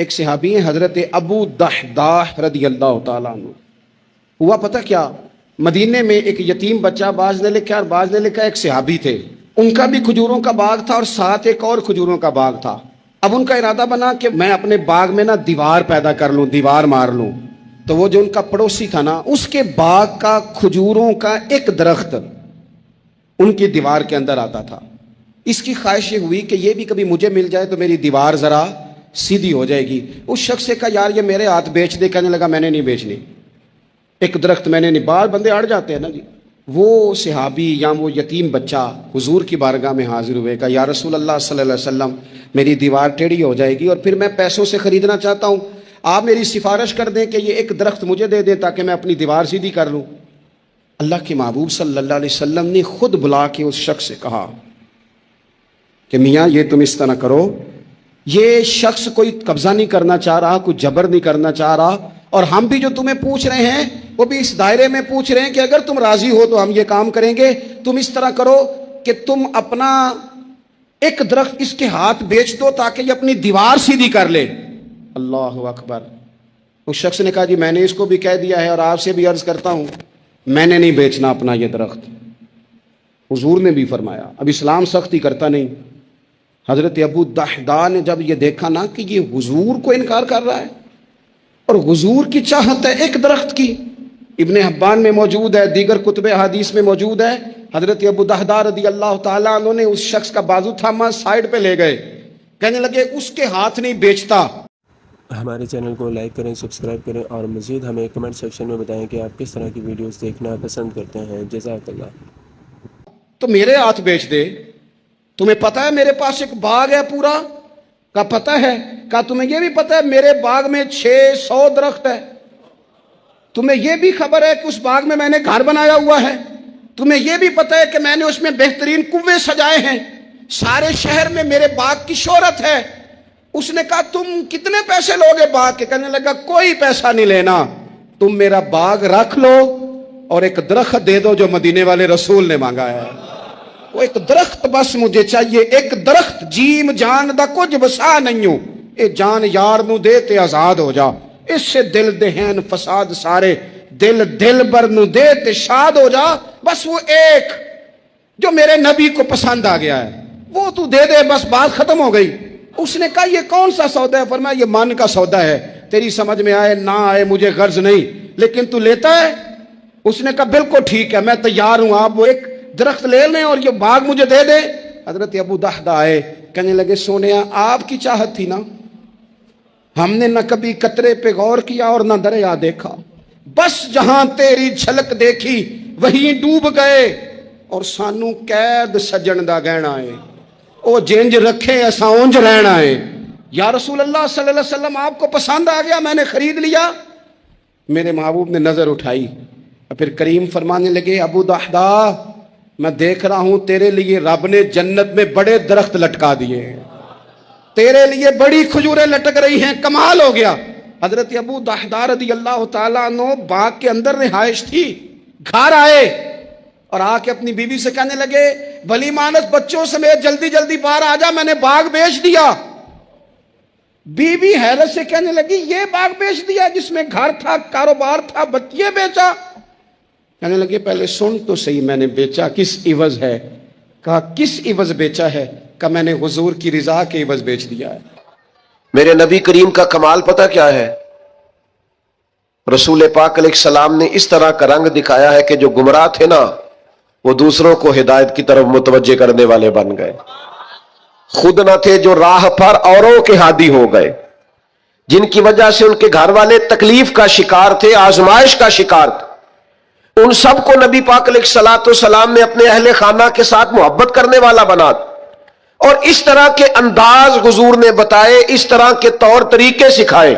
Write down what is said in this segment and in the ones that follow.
ایک صحابی ہیں حضرت ابو دحداح رضی اللہ تعالیٰ عنہ. ہوا پتہ کیا، مدینے میں ایک یتیم بچہ، بعض نے لکھا اور بعض نے لکھا ایک صحابی تھے، ان کا بھی کھجوروں کا باغ تھا اور ساتھ ایک اور کھجوروں کا باغ تھا. اب ان کا ارادہ بنا کہ میں اپنے باغ میں نا دیوار پیدا کر لوں، دیوار مار لوں. تو وہ جو ان کا پڑوسی تھا نا، اس کے باغ کا کھجوروں کا ایک درخت ان کی دیوار کے اندر آتا تھا. اس کی خواہش یہ ہوئی کہ یہ بھی کبھی مجھے مل جائے تو میری دیوار ذرا سیدھی ہو جائے گی. اس شخص سے کہا یار یہ میرے ہاتھ بیچ دے. کہنے لگا میں نے نہیں بیچنی، ایک درخت میں نے نہیں. بال بندے اڑ جاتے ہیں نا جی. وہ صحابی یا وہ یتیم بچہ حضور کی بارگاہ میں حاضر ہوئے، کہا یا رسول اللہ صلی اللہ علیہ وسلم میری دیوار ٹیڑھی ہو جائے گی اور پھر میں پیسوں سے خریدنا چاہتا ہوں، آپ میری سفارش کر دیں کہ یہ ایک درخت مجھے دے دیں تاکہ میں اپنی دیوار سیدھی کر لوں. اللہ کے محبوب صلی اللہ علیہ وسلم نے خود بلا کے اس شخص سے کہا کہ میاں یہ تم اس طرح کرو، یہ شخص کوئی قبضہ نہیں کرنا چاہ رہا، کوئی جبر نہیں کرنا چاہ رہا، اور ہم بھی جو تمہیں پوچھ رہے ہیں وہ بھی اس دائرے میں پوچھ رہے ہیں کہ اگر تم راضی ہو تو ہم یہ کام کریں گے. تم اس طرح کرو کہ تم اپنا ایک درخت اس کے ہاتھ بیچ دو تاکہ یہ اپنی دیوار سیدھی کر لے. اللہ اکبر. اس شخص نے کہا جی میں نے اس کو بھی کہہ دیا ہے اور آپ سے بھی عرض کرتا ہوں میں نے نہیں بیچنا اپنا یہ درخت. حضور نے بھی فرمایا. اب اسلام سختی کرتا نہیں. حضرت ابو دحداح نے جب یہ دیکھا نا کہ یہ حضور کو انکار کر رہا ہے اور حضور کی چاہت ہے ایک درخت کی، ابن حبان میں موجود ہے، دیگر کتب حدیث میں موجود ہے، حضرت ابو دحداح رضی اللہ تعالیٰ عنہ نے اس شخص کا بازو تھاما، سائڈ پہ لے گئے، کہنے لگے اس کے ہاتھ نہیں بیچتا. ہمارے چینل کو لائک کریں، سبسکرائب کریں اور مزید ہمیں کمنٹ سیکشن میں بتائیں کہ آپ کس طرح کی ویڈیوز دیکھنا پسند کرتے ہیں. جزاک اللہ. تو میرے ہاتھ بیچ دے. تمہیں پتہ ہے میرے پاس ایک باغ ہے پورا؟ کا پتہ ہے. کہا تمہیں یہ بھی پتہ ہے میرے باغ میں 600 درخت ہے. تمہیں یہ بھی خبر ہے کہ اس باغ میں نے گھر بنایا ہوا ہے. تمہیں یہ بھی پتہ ہے کہ میں نے اس میں بہترین کنویں سجائے ہیں. سارے شہر میں میرے باغ کی شہرت ہے. اس نے کہا تم کتنے پیسے لوگے باغ کے؟ کہنے لگا کوئی پیسہ نہیں لینا، تم میرا باغ رکھ لو اور ایک درخت دے دو جو مدینے والے رسول نے مانگا ہے. وہ ایک درخت بس مجھے چاہیے، ایک درخت. جیم جان دا کچھ بسا نہیں ہوں، اے جان یار نو دے تے آزاد ہو جا. اس سے دل دہین فساد سارے، دل بر نو دے تے شاد ہو جا. بس وہ ایک جو میرے نبی کو پسند آ گیا ہے وہ تو دے دے، بس بات ختم ہو گئی. اس نے کہا یہ کون سا سودا ہے؟ فرمایا یہ من کا سودا ہے، تیری سمجھ میں آئے نہ آئے مجھے غرض نہیں، لیکن تو لیتا ہے؟ اس نے کہا بالکل ٹھیک ہے میں تیار ہوں، آپ وہ ایک درخت لے لیں اور یہ باغ مجھے دے دے. حضرت ابو دحداح آئے، کہنے لگے سونیا آپ کی چاہت تھی نا، ہم نے نہ کبھی قطرے پہ غور کیا اور نہ دریا دیکھا، بس جہاں تیری جھلک دیکھی وہیں ڈوب گئے اور سانو قید سجن دا گہنا ہے، او جنج رکھے ایسا اونج رہنا ہے. یا رسول اللہ صلی اللہ علیہ وسلم آپ کو پسند آ گیا، میں نے خرید لیا. میرے محبوب نے نظر اٹھائی، پھر کریم فرمانے لگے ابو دحداح میں دیکھ رہا ہوں تیرے لیے رب نے جنت میں بڑے درخت لٹکا دیے ہیں، تیرے لیے بڑی کھجوریں لٹک رہی ہیں، کمال ہو گیا. حضرت ابو دحداح رضی اللہ تعالیٰ عنہ باغ کے اندر رہائش تھی، گھر آئے اور آ کے اپنی بیوی سے کہنے لگے بھلی مانس بچوں سمیت جلدی جلدی باہر آ جا، میں نے باغ بیچ دیا. بیوی حیرت سے کہنے لگی یہ باغ بیچ دیا جس میں گھر تھا، کاروبار تھا، بچے بیچا؟ کہنے لگے پہلے سن تو صحیح میں نے بیچا کس عوض ہے؟ کہا کس عوض بیچا ہے؟ کہا میں نے حضور کی رضا کے عوض بیچ دیا ہے. میرے نبی کریم کا کمال پتہ کیا ہے؟ رسول پاک علیہ السلام نے اس طرح کا رنگ دکھایا ہے کہ جو گمراہ تھے نا وہ دوسروں کو ہدایت کی طرف متوجہ کرنے والے بن گئے. خود نہ تھے جو راہ پر اوروں کے ہادی ہو گئے، جن کی وجہ سے ان کے گھر والے تکلیف کا شکار تھے، آزمائش کا شکار تھے. ان سب کو نبی پاک علیہ السلام نے اپنے اہل خانہ کے ساتھ محبت کرنے والا بنا دیا اور اس طرح کے انداز حضور نے بتائے، اس طرح کے طور طریقے سکھائے،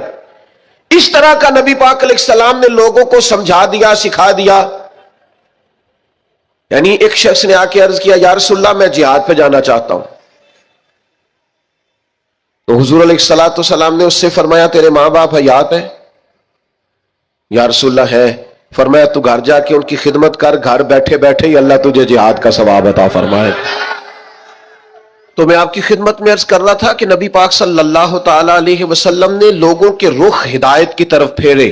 اس طرح کا نبی پاک علیہ السلام نے لوگوں کو سمجھا دیا، سکھا دیا. یعنی ایک شخص نے آ کے عرض کیا یا رسول اللہ میں جہاد پہ جانا چاہتا ہوں. تو حضور علیہ السلام نے اس سے فرمایا تیرے ماں باپ حیات ہیں؟ یا رسول اللہ ہے. فرمایا تو گھر جا کے ان کی خدمت کر، گھر بیٹھے بیٹھے ہی اللہ تجھے جہاد کا ثواب عطا فرمائے. تو میں آپ کی خدمت میں عرض کر رہا تھا کہ نبی پاک صلی اللہ تعالی علیہ وسلم نے لوگوں کے رخ ہدایت کی طرف پھیرے،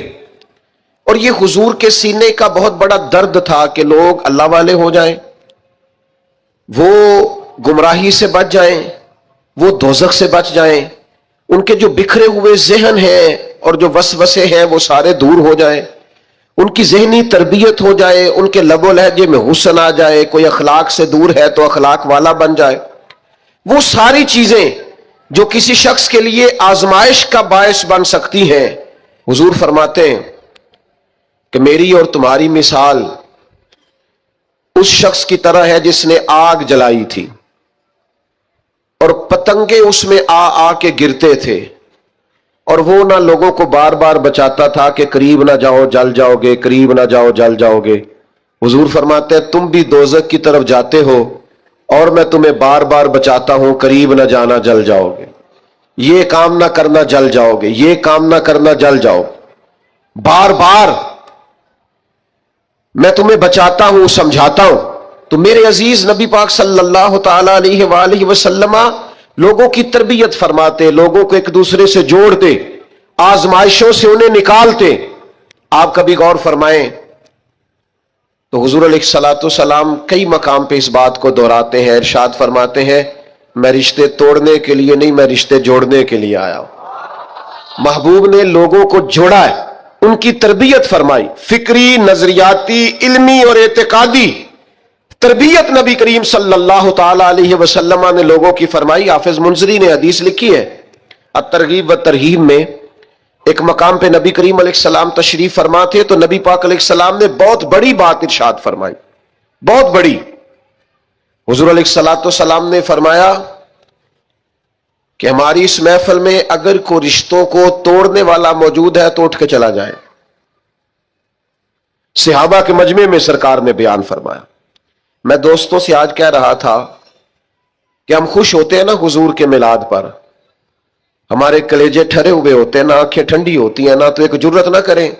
اور یہ حضور کے سینے کا بہت بڑا درد تھا کہ لوگ اللہ والے ہو جائیں، وہ گمراہی سے بچ جائیں، وہ دوزخ سے بچ جائیں، ان کے جو بکھرے ہوئے ذہن ہیں اور جو وسوسے ہیں وہ سارے دور ہو جائیں، ان کی ذہنی تربیت ہو جائے، ان کے لب و لہجے میں حسن آ جائے، کوئی اخلاق سے دور ہے تو اخلاق والا بن جائے۔ وہ ساری چیزیں جو کسی شخص کے لیے آزمائش کا باعث بن سکتی ہیں، حضور فرماتے ہیں کہ میری اور تمہاری مثال اس شخص کی طرح ہے جس نے آگ جلائی تھی اور پتنگے اس میں آ کے گرتے تھے، اور وہ نہ لوگوں کو بار بار بچاتا تھا کہ قریب نہ جاؤ جل جاؤ گے، قریب نہ جاؤ جل جاؤ گے۔ حضور فرماتے ہیں تم بھی دوزخ کی طرف جاتے ہو اور میں تمہیں بار بار بچاتا ہوں، قریب نہ جانا جل جاؤ گے، یہ کام نہ کرنا جل جاؤ گے، یہ کام نہ کرنا جل جاؤ، بار بار میں تمہیں بچاتا ہوں، سمجھاتا ہوں۔ تو میرے عزیز نبی پاک صلی اللہ تعالی علیہ وآلہ وسلم لوگوں کی تربیت فرماتے، لوگوں کو ایک دوسرے سے جوڑتے، آزمائشوں سے انہیں نکالتے۔ آپ کبھی غور فرمائیں تو حضور علیہ الصلوۃ والسلام کئی مقام پہ اس بات کو دہراتے ہیں، ارشاد فرماتے ہیں میں رشتے توڑنے کے لیے نہیں، میں رشتے جوڑنے کے لیے آیا ہوں۔ محبوب نے لوگوں کو جوڑا ہے، ان کی تربیت فرمائی، فکری، نظریاتی، علمی اور اعتقادی تربیت نبی کریم صلی اللہ تعالی علیہ وسلم نے لوگوں کی فرمائی۔ حافظ منذری نے حدیث لکھی ہے الترغیب و ترہیب میں، ایک مقام پہ نبی کریم علیہ السلام تشریف فرما تھے تو نبی پاک علیہ السلام نے بہت بڑی بات ارشاد فرمائی، بہت بڑی۔ حضور علیہ الصلوۃ والسلام نے فرمایا کہ ہماری اس محفل میں اگر کوئی رشتوں کو توڑنے والا موجود ہے تو اٹھ کے چلا جائے۔ صحابہ کے مجمع میں سرکار نے بیان فرمایا۔ میں دوستوں سے آج کہہ رہا تھا کہ ہم خوش ہوتے ہیں نا حضور کے میلاد پر، ہمارے کلیجے ٹھرے ہوئے ہوتے ہیں نا، آنکھیں ٹھنڈی ہوتی ہیں نا، تو ایک جرت نہ کریں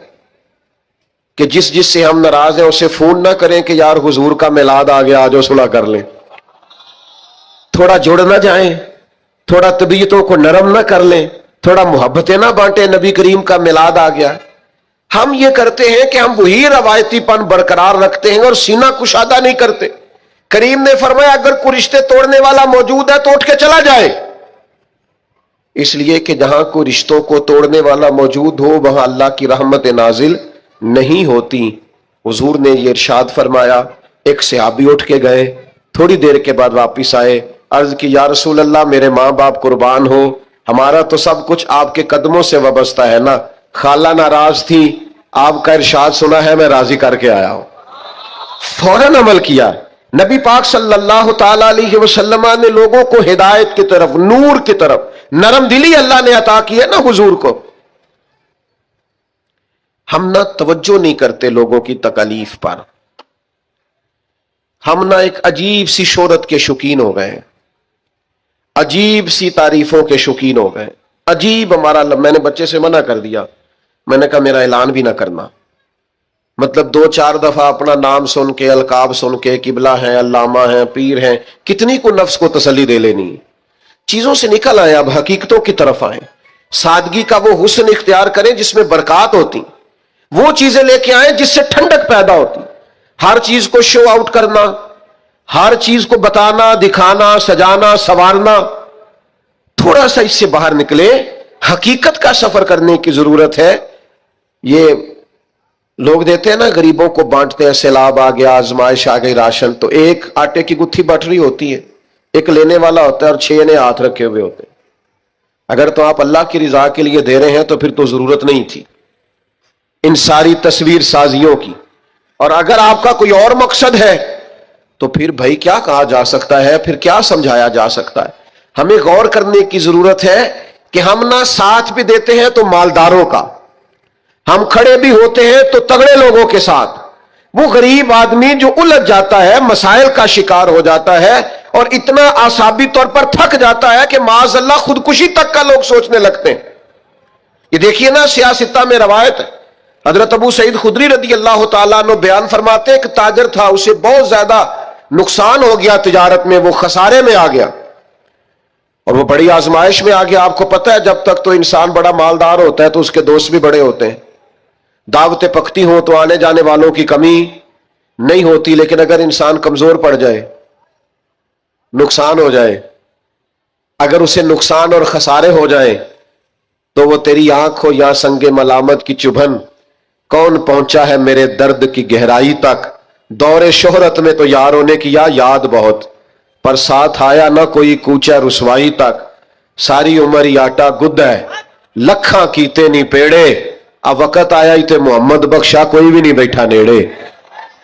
کہ جس سے ہم ناراض ہیں اسے فون نہ کریں کہ یار حضور کا میلاد آ گیا، آجو صلح کر لیں۔ تھوڑا جڑ نہ جائیں، تھوڑا طبیعتوں کو نرم نہ کر لیں، تھوڑا محبتیں نہ بانٹیں، نبی کریم کا میلاد آ گیا۔ ہم یہ کرتے ہیں کہ ہم وہی روایتی پن برقرار رکھتے ہیں اور سینہ کشادہ نہیں کرتے۔ کریم نے فرمایا اگر کوئی رشتے توڑنے والا موجود ہے تو اٹھ کے چلا جائے، اس لیے کہ جہاں کوئی رشتوں کو توڑنے والا موجود ہو وہاں اللہ کی رحمت نازل نہیں ہوتی۔ حضور نے یہ ارشاد فرمایا، ایک صحابی اٹھ کے گئے، تھوڑی دیر کے بعد واپس آئے، عرض کی یا رسول اللہ میرے ماں باپ قربان ہو، ہمارا تو سب کچھ آپ کے قدموں سے وابستہ ہے نا، خالہ ناراض تھی، آپ کا ارشاد سنا ہے میں راضی کر کے آیا ہوں۔ فوراً عمل کیا۔ نبی پاک صلی اللہ تعالی علیہ وسلم نے لوگوں کو ہدایت کی طرف، نور کی طرف، نرم دلی اللہ نے عطا کی ہے نا حضور کو۔ ہم نہ توجہ نہیں کرتے لوگوں کی تکالیف پر، ہم نہ ایک عجیب سی شہرت کے شوقین ہو گئے، عجیب سی تعریفوں کے شوقین ہو گئے، عجیب ہمارا۔ میں نے بچے سے منع کر دیا، میں نے کہا میرا اعلان بھی نہ کرنا، مطلب 2-4 دفعہ اپنا نام سن کے، القاب سن کے، قبلہ ہیں، علامہ ہیں، پیر ہیں، کتنی کو نفس کو تسلی دے لینی۔ چیزوں سے نکل آئے، اب حقیقتوں کی طرف آئیں، سادگی کا وہ حسن اختیار کریں جس میں برکات ہوتی، وہ چیزیں لے کے آئیں جس سے ٹھنڈک پیدا ہوتی۔ ہر چیز کو شو آؤٹ کرنا، ہر چیز کو بتانا، دکھانا، سجانا، سنوارنا، تھوڑا سا اس سے باہر نکلے، حقیقت کا سفر کرنے کی ضرورت ہے۔ یہ لوگ دیتے ہیں نا، غریبوں کو بانٹتے ہیں، سیلاب آ گیا، آزمائش آ گئی، راشن، تو ایک آٹے کی گتھی بٹ رہی ہوتی ہے، ایک لینے والا ہوتا ہے اور 6 نے ہاتھ رکھے ہوئے ہوتے ہیں۔ اگر تو آپ اللہ کی رضا کے لیے دے رہے ہیں تو پھر تو ضرورت نہیں تھی ان ساری تصویر سازیوں کی، اور اگر آپ کا کوئی اور مقصد ہے تو پھر بھائی کیا کہا جا سکتا ہے، پھر کیا سمجھایا جا سکتا ہے۔ ہمیں غور کرنے کی ضرورت ہے کہ ہم نہ ساتھ بھی دیتے ہیں تو مالداروں کا، ہم کھڑے بھی ہوتے ہیں تو تگڑے لوگوں کے ساتھ۔ وہ غریب آدمی جو الجھ جاتا ہے، مسائل کا شکار ہو جاتا ہے اور اتنا اعصابی طور پر تھک جاتا ہے کہ معاذ اللہ خودکشی تک کا لوگ سوچنے لگتے ہیں۔ یہ دیکھیے نا، سیاستہ میں روایت ہے، حضرت ابو سعید خدری رضی اللہ تعالیٰ عنہ بیان فرماتے ہیں کہ تاجر تھا، اسے بہت زیادہ نقصان ہو گیا تجارت میں، وہ خسارے میں آ گیا۔ اور وہ بڑی آزمائش میں آ گیا. آپ کو پتہ ہے جب تک تو انسان بڑا مالدار ہوتا ہے تو اس کے دوست بھی بڑے ہوتے ہیں, دعوتیں پکتی ہوں تو آنے جانے والوں کی کمی نہیں ہوتی. لیکن اگر انسان کمزور پڑ جائے, نقصان ہو جائے, اگر اسے نقصان اور خسارے ہو جائیں تو وہ تیری آنکھ ہو یا سنگ ملامت کی چبھن, کون پہنچا ہے میرے درد کی گہرائی تک, دور شہرت میں تو یاروں نے کیا یاد بہت, پر ساتھ آیا نہ کوئی کوچا رسوائی تک, ساری عمر ہی آٹا گد ہے لکھاں کیتے نہیں پیڑے, اب وقت آیا ہی تے محمد بخشا کوئی بھی نہیں بیٹھا نیڑے.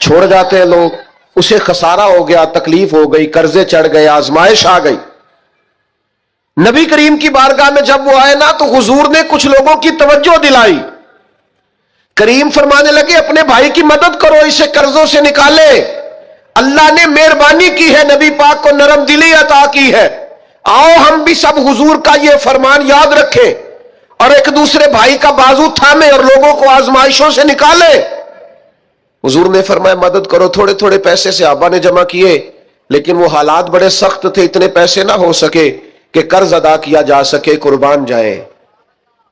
چھوڑ جاتے ہیں لوگ, اسے خسارہ ہو گیا, تکلیف ہو گئی, قرضے چڑھ گئے, آزمائش آ گئی. نبی کریم کی بارگاہ میں جب وہ آئے نا تو حضور نے کچھ لوگوں کی توجہ دلائی. کریم فرمانے لگے اپنے بھائی کی مدد کرو, اسے قرضوں سے نکالے, اللہ نے مہربانی کی ہے, نبی پاک کو نرم دلی عطا کی ہے. آؤ ہم بھی سب حضور کا یہ فرمان یاد رکھیں اور ایک دوسرے بھائی کا بازو تھامیں اور لوگوں کو آزمائشوں سے نکالیں. حضور نے فرمایا مدد کرو. تھوڑے تھوڑے پیسے صحابہ نے جمع کیے, لیکن وہ حالات بڑے سخت تھے, اتنے پیسے نہ ہو سکے کہ قرض ادا کیا جا سکے, قربان جائیں.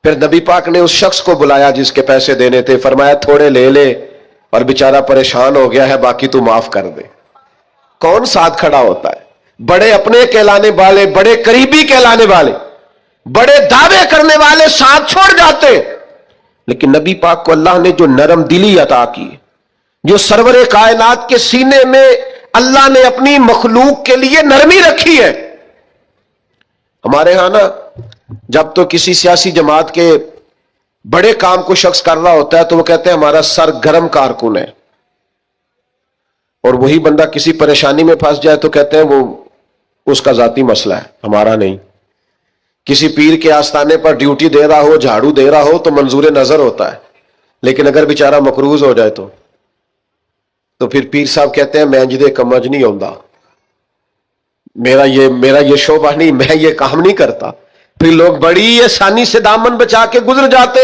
پھر نبی پاک نے اس شخص کو بلایا جس کے پیسے دینے تھے, فرمایا تھوڑے لے لے, اور بیچارہ پریشان ہو گیا ہے, باقی تو معاف کر دے. کون ساتھ کھڑا ہوتا ہے؟ بڑے اپنے کہلانے والے, بڑے قریبی کہلانے والے, بڑے دعوے کرنے والے ساتھ چھوڑ جاتے. لیکن نبی پاک کو اللہ نے جو نرم دلی عطا کی, جو سرور کائنات کے سینے میں اللہ نے اپنی مخلوق کے لیے نرمی رکھی ہے. ہمارے ہاں نا جب تو کسی سیاسی جماعت کے بڑے کام کو شخص کر رہا ہوتا ہے تو وہ کہتے ہیں ہمارا سر گرم کارکن ہے, اور وہی بندہ کسی پریشانی میں پھنس جائے تو کہتے ہیں وہ اس کا ذاتی مسئلہ ہے, ہمارا نہیں. کسی پیر کے آستانے پر ڈیوٹی دے رہا ہو, جھاڑو دے رہا ہو تو منظور نظر ہوتا ہے, لیکن اگر بیچارہ مقروض ہو جائے تو پھر پیر صاحب کہتے ہیں میں جدے کمج نہیں ہوندا, میرا یہ شعبہ نہیں, میں یہ کام نہیں کرتا. پھر لوگ بڑی آسانی سے دامن بچا کے گزر جاتے.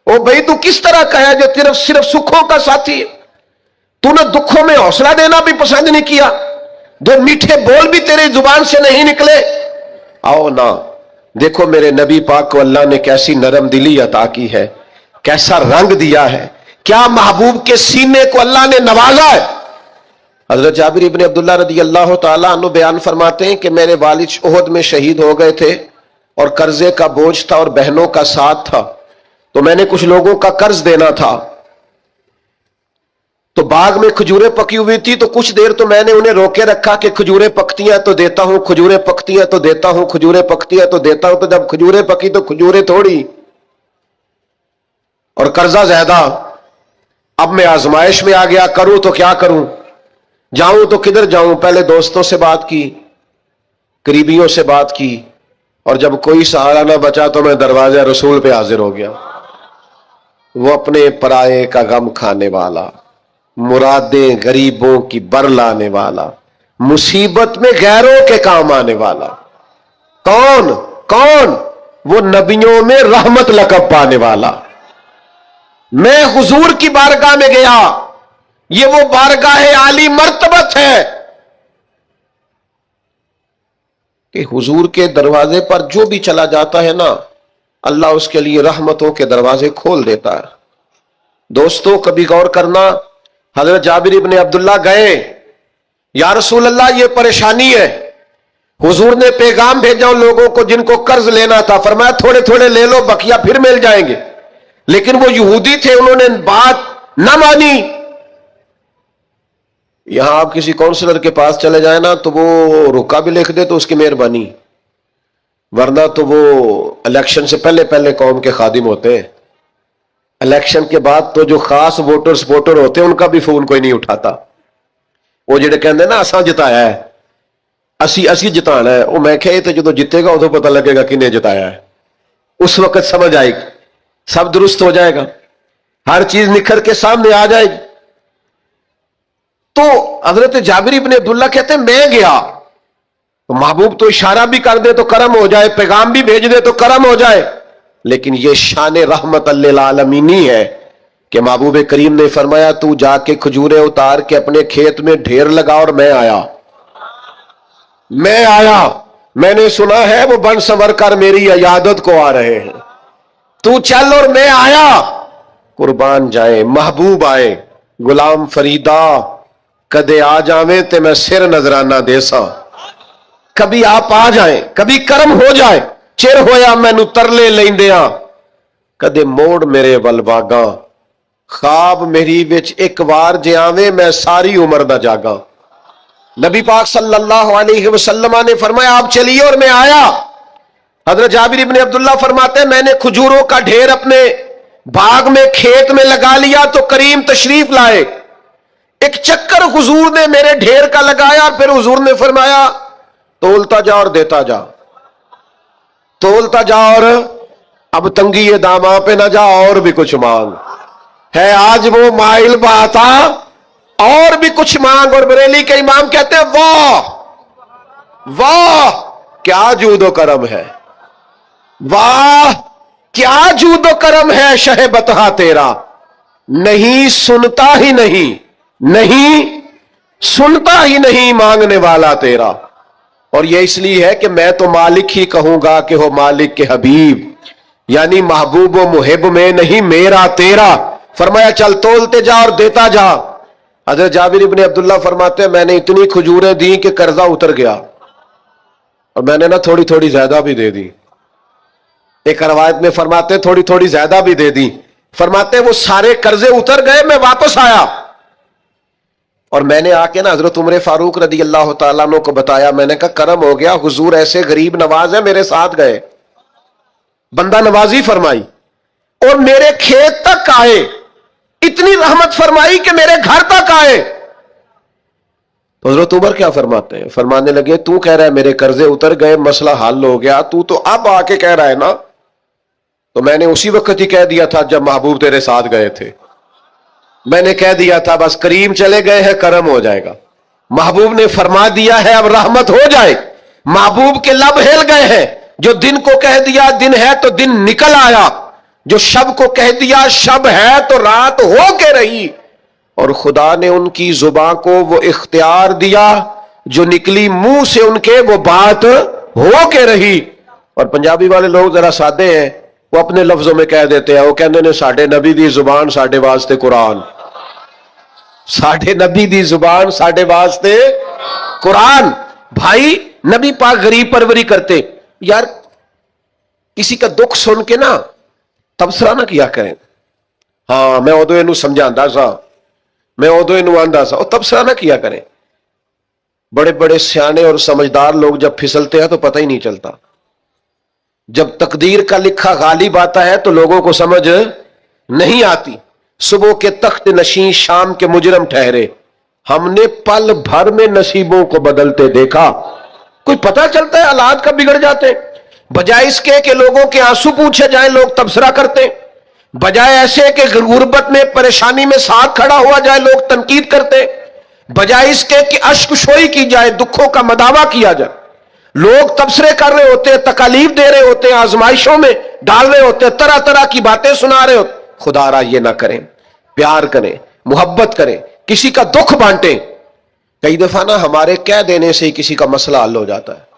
او بھائی تو کس طرح کا ہے جو صرف سکھوں کا ساتھی ہے؟ تو نے دکھوں میں حوصلہ دینا بھی پسند نہیں کیا, دو میٹھے بول بھی تیرے زبان سے نہیں نکلے. آؤ نا دیکھو میرے نبی پاک کو اللہ نے کیسی نرم دلی عطا کی ہے, کیسا رنگ دیا ہے, کیا محبوب کے سینے کو اللہ نے نوازا ہے. حضرت جابر ابن عبداللہ رضی اللہ تعالیٰ عنہ بیان فرماتے ہیں کہ میرے والد احد میں شہید ہو گئے تھے اور قرضے کا بوجھ تھا اور بہنوں کا ساتھ تھا, تو میں نے کچھ لوگوں کا قرض دینا تھا. تو باغ میں کھجوریں پکی ہوئی تھی تو کچھ دیر تو میں نے انہیں روکے رکھا کہ کھجوریں پکتی ہیں تو دیتا ہوں, کھجوریں پکتی ہیں تو دیتا ہوں, کھجوریں پکتی ہیں تو دیتا ہوں. تو جب کھجوریں پکی تو کھجوریں تھوڑی اور قرضہ زیادہ. اب میں آزمائش میں آ گیا, کروں تو کیا کروں, جاؤں تو کدھر جاؤں. پہلے دوستوں سے بات کی, قریبیوں سے بات کی, اور جب کوئی سہارا نہ بچا تو میں دروازے رسول پہ حاضر ہو گیا. وہ اپنے پرائے کا غم کھانے والا, مرادیں غریبوں کی بر لانے والا, مصیبت میں غیروں کے کام آنے والا. کون؟ وہ نبیوں میں رحمت لقب پانے والا. میں حضور کی بارگاہ میں گیا, یہ وہ بارگاہ عالی مرتبت ہے کہ حضور کے دروازے پر جو بھی چلا جاتا ہے نا, اللہ اس کے لیے رحمتوں کے دروازے کھول دیتا ہے. دوستوں کبھی غور کرنا, حضرت جابر ابن عبداللہ گئے, یا رسول اللہ یہ پریشانی ہے. حضور نے پیغام بھیجا ان لوگوں کو جن کو قرض لینا تھا, فرمایا تھوڑے تھوڑے لے لو, بقیہ پھر مل جائیں گے. لیکن وہ یہودی تھے, انہوں نے بات نہ مانی. یہاں آپ کسی کونسلر کے پاس چلے جائیں نا تو وہ رکا بھی لکھ دے تو اس کی مہربانی, ورنہ تو وہ الیکشن سے پہلے قوم کے خادم ہوتے ہیں. الیکشن کے بعد تو جو خاص ووٹر سپورٹر ہوتے ہیں ان کا بھی فون کوئی نہیں اٹھاتا. وہ جڑے کہندے نا اساں جتایا ہے, اسی جتانا ہے, وہ میں کہ تو جدو جتے گا ادو پتہ لگے گا کنے جتایا ہے, اس وقت سمجھ آئے گی, سب درست ہو جائے گا, ہر چیز نکھر کے سامنے آ جائے گی. تو حضرت جابر ابن عبداللہ کہتے ہیں میں گیا تو محبوب تو اشارہ بھی کر دے تو کرم ہو جائے, پیغام بھی بھیج دے تو کرم ہو جائے. لیکن یہ شان رحمت للعالمینی ہے کہ محبوب کریم نے فرمایا تو جا کے کھجوریں اتار کے اپنے کھیت میں ڈھیر لگا, اور میں آیا میں نے سنا ہے وہ بن سنور کر میری عیادت کو آ رہے ہیں. تو چل اور میں آیا, قربان جائیں محبوب آئے. غلام فریدا کدے آ جاویں تے میں سر نظرانہ دے سا. کبھی آپ آ جائیں, کبھی کرم ہو جائے, چر ہویا مینو ترلے لیندیاں, کدے موڑ میرے ول واگاں. خواب میری وچ ایک وار جے آویں میں ساری عمر نہ جاگاں. نبی پاک صلی اللہ علیہ وسلم نے فرمایا آپ چلیے اور میں آیا. حضرت جابر ابن عبداللہ فرماتے ہیں میں نے کھجوروں کا ڈھیر اپنے باغ میں کھیت میں لگا لیا تو کریم تشریف لائے. ایک چکر حضور نے میرے ڈھیر کا لگایا, پھر حضور نے فرمایا تولتا جا اور دیتا جا, تولتا جا اور اب تنگی یہ داماں پہ نہ جا اور بھی کچھ مانگ. ہے آج وہ مائل بات اور بھی کچھ مانگ. اور بریلی کے امام کہتے ہیں واہ واہ کیا جود و کرم ہے, واہ کیا جود و کرم ہے شہ بتہا تیرا. نہیں سنتا ہی نہیں, نہیں سنتا ہی نہیں مانگنے والا تیرا. اور یہ اس لیے ہے کہ میں تو مالک ہی کہوں گا کہ ہو مالک کے حبیب, یعنی محبوب و محب میں نہیں میرا تیرا. فرمایا چل تولتے جا اور دیتا جا. حضرت جابر ابن عبداللہ فرماتے ہیں میں نے اتنی کھجوریں دی کہ قرضہ اتر گیا, اور میں نے نا تھوڑی تھوڑی زیادہ بھی دے دی. ایک روایت میں فرماتے تھوڑی تھوڑی زیادہ بھی دے دی. فرماتے وہ سارے قرضے اتر گئے, میں واپس آیا اور میں نے آ کے نا حضرت عمر فاروق رضی اللہ تعالیٰ عنہ کو بتایا. میں نے کہا کرم ہو گیا, حضور ایسے غریب نواز ہیں میرے ساتھ گئے, بندہ نوازی فرمائی اور میرے کھیت تک آئے, اتنی رحمت فرمائی کہ میرے گھر تک آئے. تو حضرت عمر کیا فرماتے ہیں, فرمانے لگے تو کہہ رہا ہے میرے قرضے اتر گئے, مسئلہ حل ہو گیا, تو اب آ کے کہہ رہا ہے نا. تو میں نے اسی وقت ہی کہہ دیا تھا جب محبوب تیرے ساتھ گئے تھے, میں نے کہہ دیا تھا بس کریم چلے گئے ہیں کرم ہو جائے گا. محبوب نے فرما دیا ہے اب رحمت ہو جائے. محبوب کے لب ہل گئے ہیں, جو دن کو کہہ دیا دن ہے تو دن نکل آیا, جو شب کو کہہ دیا شب ہے تو رات ہو کے رہی. اور خدا نے ان کی زباں کو وہ اختیار دیا جو نکلی منہ سے ان کے وہ بات ہو کے رہی. اور پنجابی والے لوگ ذرا سادے ہیں, وہ اپنے لفظوں میں کہہ دیتے ہیں, وہ کہتے ہیں ساڈے نبی دی زبان ساڈے واسطے قرآن, ساڈے نبی دی زبان ساڈے واسطے قرآن. بھائی نبی پاک غریب پروری کرتے. یار کسی کا دکھ سن کے نا تبصرہ نہ کیا کریں. ہاں میں ادو یہ سمجھاتا سا, میں ادو یہ آندا سا, اور تبصرہ نہ کیا کریں. بڑے بڑے سیانے اور سمجھدار لوگ جب پھسلتے ہیں تو پتہ ہی نہیں چلتا. جب تقدیر کا لکھا غالب آتا ہے تو لوگوں کو سمجھ نہیں آتی. صبح کے تخت نشین شام کے مجرم ٹھہرے, ہم نے پل بھر میں نصیبوں کو بدلتے دیکھا. کوئی پتہ چلتا ہے حالات کب بگڑ جاتے. بجائے اس کے لوگوں کے آنسو پوچھے جائیں لوگ تبصرہ کرتے, بجائے ایسے کہ غربت میں پریشانی میں ساتھ کھڑا ہوا جائے لوگ تنقید کرتے, بجائے اس کے کہ اشک شوئی کی جائے دکھوں کا مداوع کیا جائے. لوگ تبصرے کر رہے ہوتے ہیں, تکالیف دے رہے ہوتے ہیں, آزمائشوں میں ڈال رہے ہوتے ہیں, طرح طرح کی باتیں سنا رہے ہوتے. خدا را یہ نہ کریں, پیار کریں, محبت کریں, کسی کا دکھ بانٹیں. کئی دفعہ نا ہمارے کہہ دینے سے ہی کسی کا مسئلہ حل ہو جاتا ہے,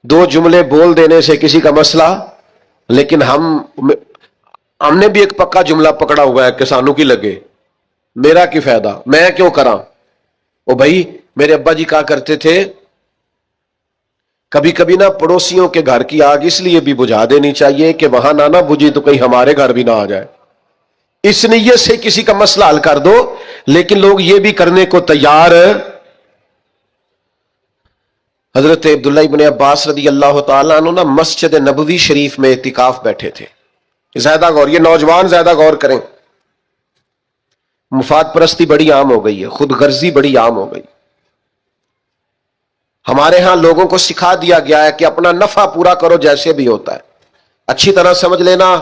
دو جملے بول دینے سے کسی کا مسئلہ. لیکن ہم نے بھی ایک پکا جملہ پکڑا ہوا ہے کہ سانو کی لگے, میرا کی فائدہ, میں کیوں کراں. او بھائی میرے ابا جی کہا کرتے تھے کبھی کبھی نہ پڑوسیوں کے گھر کی آگ اس لیے بھی بجھا دینی چاہیے کہ وہاں نہ بجھی تو کہیں ہمارے گھر بھی نہ آ جائے. اس نیت سے کسی کا مسئلہ حل کر دو. لیکن لوگ یہ بھی کرنے کو تیار. حضرت عبداللہ ابن عباس رضی اللہ تعالیٰ عنہ نا مسجد نبوی شریف میں اعتکاف بیٹھے تھے. زیادہ غور, یہ نوجوان زیادہ غور کریں. مفاد پرستی بڑی عام ہو گئی ہے, خود غرضی بڑی عام ہو گئی. ہمارے ہاں لوگوں کو سکھا دیا گیا ہے کہ اپنا نفع پورا کرو جیسے بھی ہوتا ہے. اچھی طرح سمجھ لینا,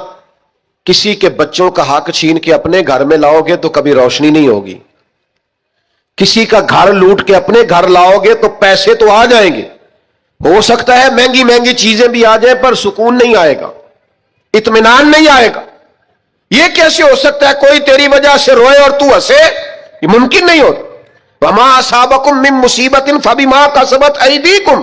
کسی کے بچوں کا حق چھین کے اپنے گھر میں لاؤ گے تو کبھی روشنی نہیں ہوگی. کسی کا گھر لوٹ کے اپنے گھر لاؤ گے تو پیسے تو آ جائیں گے, ہو سکتا ہے مہنگی مہنگی چیزیں بھی آ جائیں, پر سکون نہیں آئے گا, اطمینان نہیں آئے گا. یہ کیسے ہو سکتا ہے کوئی تیری وجہ سے روئے اور تو ہنسے؟ یہ ممکن نہیں ہوتا. وما اصابکم من مصیبت فبما کسبت ایدیکم,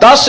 10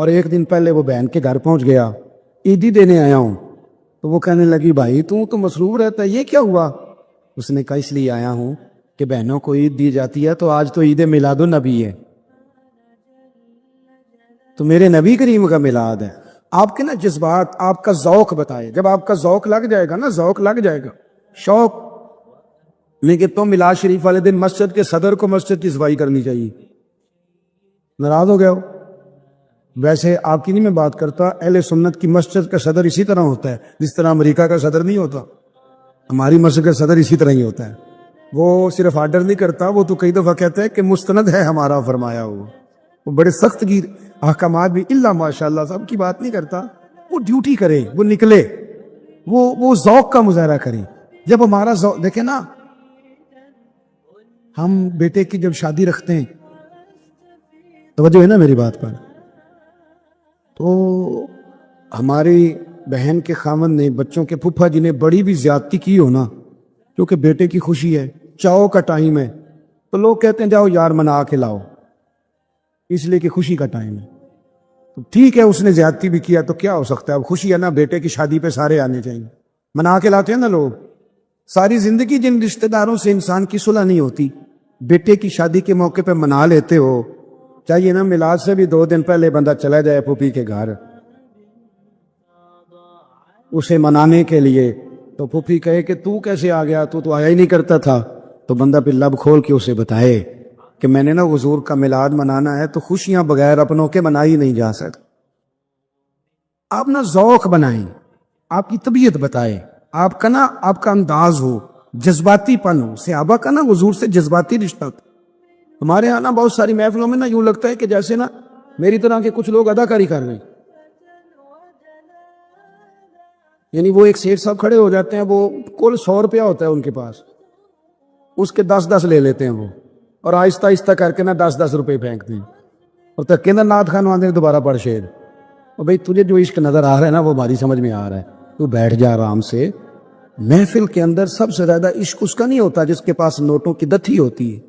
اور ایک دن پہلے وہ بہن کے گھر پہنچ گیا، عیدی دینے آیا ہوں، تو وہ کہنے لگی بھائی تو مصروف رہتا ہے، یہ کیا ہوا؟ اس نے کہا اس لیے آیا ہوں کہ بہنوں کو عید دی جاتی ہے، تو آج تو عید میلاد النبی ہے، تو میرے نبی کریم کا میلاد ہے۔ آپ کے نا جذبات، آپ کا ذوق بتائے، جب آپ کا ذوق لگ جائے گا نا، ذوق لگ جائے گا، شوق میں کہ تم میلاد شریف والے دن مسجد کے صدر کو مسجد کی صفائی کرنی چاہیے، ناراض ہو گیا ہو؟ ویسے آپ کی نہیں میں بات کرتا، اہل سنت کی مسجد کا صدر اسی طرح ہوتا ہے جس طرح امریکہ کا صدر نہیں ہوتا، ہماری مسجد کا صدر اسی طرح ہی ہوتا ہے، وہ صرف آرڈر نہیں کرتا، وہ تو کئی دفعہ کہتا ہے کہ مستند ہے ہمارا فرمایا ہوا، وہ بڑے سخت کی احکامات بھی اللہ ماشاءاللہ سب کی بات نہیں کرتا، وہ ڈیوٹی کرے، وہ نکلے، وہ ذوق کا مظاہرہ کرے۔ جب ہمارا ذوق دیکھیں نا، ہم بیٹے کی جب شادی رکھتے ہیں، توجہ ہے نا میری بات پر، تو ہماری بہن کے خامن نے، بچوں کے پھپھا جی نے بڑی بھی زیادتی کی ہو نا، کیونکہ بیٹے کی خوشی ہے، چاؤ کا ٹائم ہے، تو لوگ کہتے ہیں جاؤ یار منا کے لاؤ، اس لیے کہ خوشی کا ٹائم ہے، تو ٹھیک ہے اس نے زیادتی بھی کیا تو کیا ہو سکتا ہے، اب خوشی ہے نا، بیٹے کی شادی پہ سارے آنے چاہیے، منا کے لاتے ہیں نا لوگ۔ ساری زندگی جن رشتہ داروں سے انسان کی صلح نہیں ہوتی، بیٹے کی شادی کے موقع پہ منا لیتے ہو، چاہیے نا میلاد سے بھی 2 دن پہلے بندہ چلا جائے پھوپھی کے گھر اسے منانے کے لیے، تو پھوپھی کہے کہ تو کیسے آ گیا، تو آیا ہی نہیں کرتا تھا، تو بندہ پھر لب کھول کے اسے بتائے کہ میں نے نا حضور کا میلاد منانا ہے، تو خوشیاں بغیر اپنوں کے منائی نہیں جا سکتی۔ آپ نا ذوق بنائیں، آپ کی طبیعت بتائے، آپ کا نا آپ کا انداز ہو، جذباتی پن ہو۔ صحابہ کا نا حضور سے جذباتی رشتہ تھا۔ ہمارے ہاں نا بہت ساری محفلوں میں نا یوں لگتا ہے کہ جیسے نا میری طرح کے کچھ لوگ اداکاری کر رہے ہیں، یعنی وہ ایک سیٹھ صاحب کھڑے ہو جاتے ہیں، وہ کل 100 روپیہ ہوتا ہے ان کے پاس، اس کے 10 لے لیتے ہیں وہ، اور آہستہ آہستہ کر کے نا 10 روپے پھینکتے ہیں، اور تک کہ نعت خان آندے دوبارہ پڑھ شعر، اور بھئی تجھے جو عشق نظر آ رہا ہے نا وہ ہماری سمجھ میں آ رہا ہے، تو بیٹھ جا آرام سے۔ محفل کے اندر سب سے زیادہ عشق اس کا نہیں ہوتا جس کے پاس نوٹوں کی دتھی ہوتی ہے،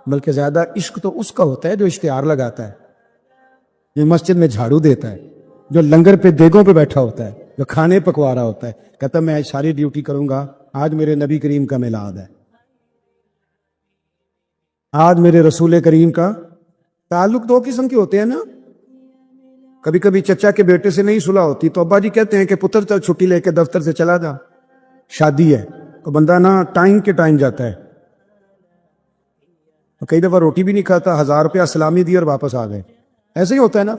بلکہ زیادہ عشق تو اس کا ہوتا ہے جو اشتہار لگاتا ہے، جو مسجد میں جھاڑو دیتا ہے، جو لنگر پہ دیگوں پہ بیٹھا ہوتا ہے، جو کھانے پکوا رہا ہوتا ہے، کہتا میں ساری ڈیوٹی کروں گا، آج میرے نبی کریم کا میلاد ہے، آج میرے رسول کریم کا۔ تعلق 2 قسم کے ہوتے ہیں نا، کبھی کبھی چچا کے بیٹے سے نہیں صلح ہوتی تو ابا جی کہتے ہیں کہ پتر چل چھٹی لے کے دفتر سے چلا جا، شادی ہے، تو بندہ نا ٹائم کے ٹائم جاتا ہے، کئی دفعہ روٹی بھی نہیں کھاتا، 1000 روپیہ سلامی دی اور واپس آ گئے، ایسے ہی ہوتا ہے نا۔